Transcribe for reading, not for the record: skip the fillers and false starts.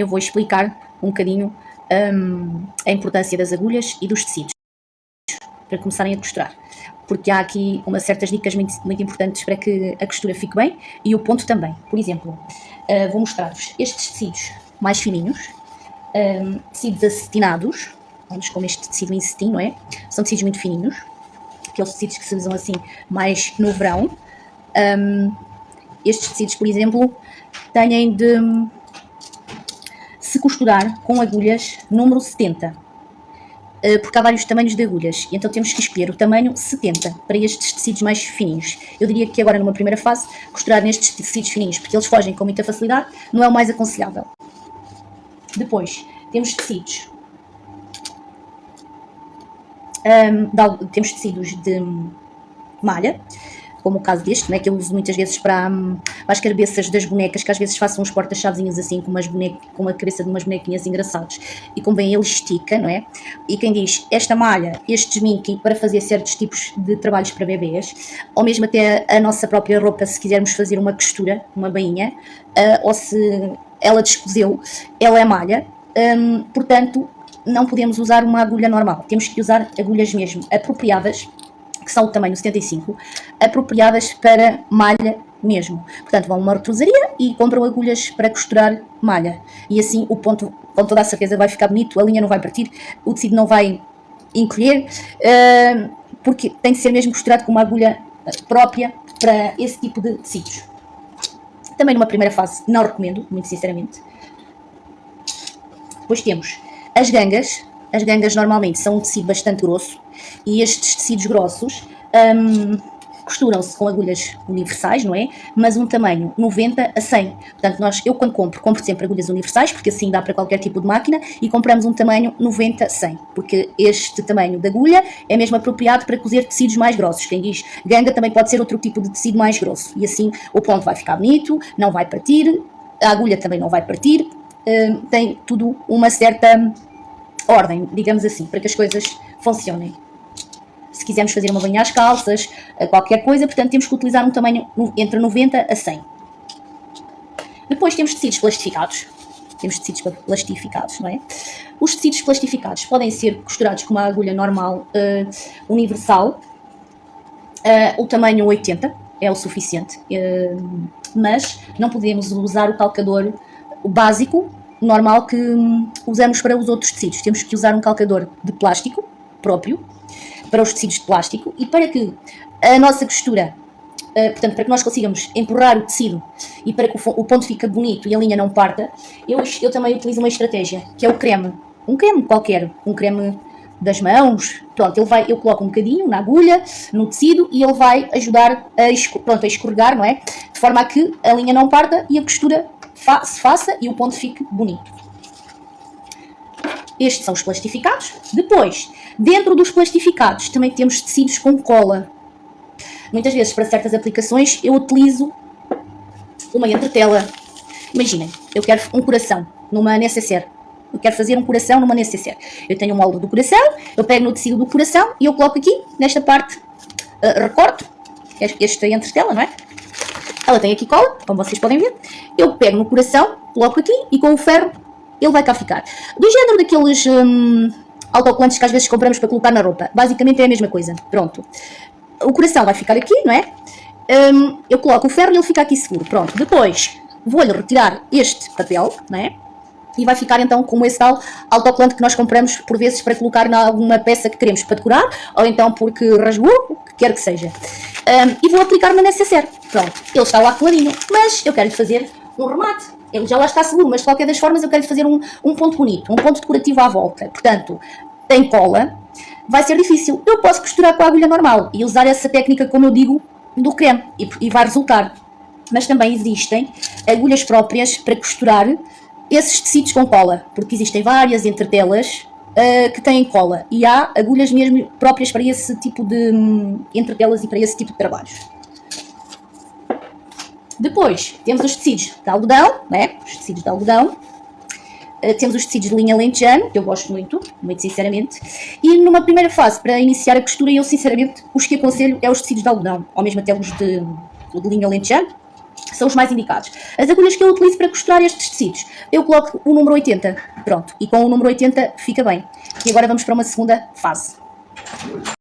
eu vou explicar um bocadinho a importância das agulhas e dos tecidos, para começarem a costurar. Porque há aqui umas certas dicas muito, muito importantes para que a costura fique bem e o ponto também. Por exemplo, vou mostrar-vos estes tecidos mais fininhos, tecidos acetinados, como este tecido em cetim, não é? São tecidos muito fininhos, aqueles tecidos que se usam assim mais no verão. Estes tecidos, por exemplo, têm de se costurar com agulhas número 70. Porque há vários tamanhos de agulhas, e então temos que escolher o tamanho 70 para estes tecidos mais fininhos. Eu diria que agora, numa primeira fase, costurar nestes tecidos fininhos, porque eles fogem com muita facilidade, não é o mais aconselhável. Depois, temos tecidos. Temos tecidos de malha, como o caso deste, né, que eu uso muitas vezes para as cabeças das bonecas, que às vezes façam uns porta-chavezinhos assim, com a cabeça de umas bonequinhas engraçados. E convém ele estica, não é? E quem diz, esta malha, este esminque, para fazer certos tipos de trabalhos para bebês, ou mesmo até a nossa própria roupa, se quisermos fazer uma costura, uma bainha, ou se ela descoseu, ela é malha, portanto, não podemos usar uma agulha normal, temos que usar agulhas mesmo apropriadas, que são o tamanho 75, apropriadas para malha mesmo. Portanto, vão a uma retrosaria e compram agulhas para costurar malha. E assim o ponto, com toda a certeza, vai ficar bonito, a linha não vai partir, o tecido não vai encolher, porque tem de ser mesmo costurado com uma agulha própria para esse tipo de tecidos. Também numa primeira fase não recomendo, muito sinceramente. Depois temos as gangas. As gangas normalmente são um tecido bastante grosso e estes tecidos grossos costuram-se com agulhas universais, não é? Mas um tamanho 90 a 100. Portanto, eu quando compro sempre agulhas universais, porque assim dá para qualquer tipo de máquina, e compramos um tamanho 90 a 100, porque este tamanho de agulha é mesmo apropriado para cozer tecidos mais grossos. Quem diz ganga também pode ser outro tipo de tecido mais grosso, e assim o ponto vai ficar bonito, não vai partir, a agulha também não vai partir, tem tudo uma certa ordem, digamos assim, para que as coisas funcionem. Se quisermos fazer uma bainha às calças, qualquer coisa, portanto temos que utilizar um tamanho entre 90 a 100. Depois temos tecidos plastificados. Temos tecidos plastificados, não é? Os tecidos plastificados podem ser costurados com uma agulha normal, universal. O tamanho 80 é o suficiente, mas não podemos usar o calcador básico, normal, que usamos para os outros tecidos. Temos que usar um calcador de plástico próprio para os tecidos de plástico, e para que a nossa costura, portanto, para que nós consigamos empurrar o tecido e para que o ponto fique bonito e a linha não parta, eu também utilizo uma estratégia, que é o creme. Um creme qualquer, um creme das mãos. Pronto, eu coloco um bocadinho na agulha, no tecido, e ele vai ajudar a escorregar, não é? De forma a que a linha não parta e a costura se faça e o ponto fique bonito. Estes são os plastificados. Depois, dentro dos plastificados, também temos tecidos com cola. Muitas vezes, para certas aplicações, eu utilizo uma entretela. Imaginem, eu quero um coração numa necessaire. Eu quero fazer um coração numa necessaire. Eu tenho um molde do coração, eu pego no tecido do coração e eu coloco aqui, nesta parte, recorto. Esta entretela, não é? Ela tem aqui cola, como vocês podem ver. Eu pego no coração, coloco aqui e com o ferro ele vai cá ficar. Do género daqueles autocolantes que às vezes compramos para colocar na roupa. Basicamente é a mesma coisa. Pronto. O coração vai ficar aqui, não é? Eu coloco o ferro e ele fica aqui seguro. Pronto. Depois vou-lhe retirar este papel, não é? E vai ficar então como esse tal autocolante que nós compramos por vezes para colocar em alguma peça que queremos para decorar, ou então porque rasgou, o que quer que seja. E vou aplicar na necessaire. Pronto, ele está lá coladinho, mas eu quero lhe fazer um remate. Ele já lá está seguro, mas de qualquer das formas eu quero lhe fazer um ponto bonito, um ponto decorativo à volta. Portanto, tem cola, vai ser difícil. Eu posso costurar com a agulha normal e usar essa técnica, como eu digo, do creme, e vai resultar. Mas também existem agulhas próprias para costurar esses tecidos com cola, porque existem várias entretelas que têm cola, e há agulhas mesmo próprias para esse tipo de entretelas e para esse tipo de trabalhos. Depois temos os tecidos de algodão, né? Os tecidos de algodão. Temos os tecidos de linha lentejano, que eu gosto muito, muito sinceramente. E numa primeira fase, para iniciar a costura, eu sinceramente os que aconselho é os tecidos de algodão, ou mesmo até os de linha lentejano. são os mais indicados. As agulhas que eu utilizo para costurar estes tecidos, eu coloco o número 80, pronto, e com o número 80 fica bem. E agora vamos para uma segunda fase.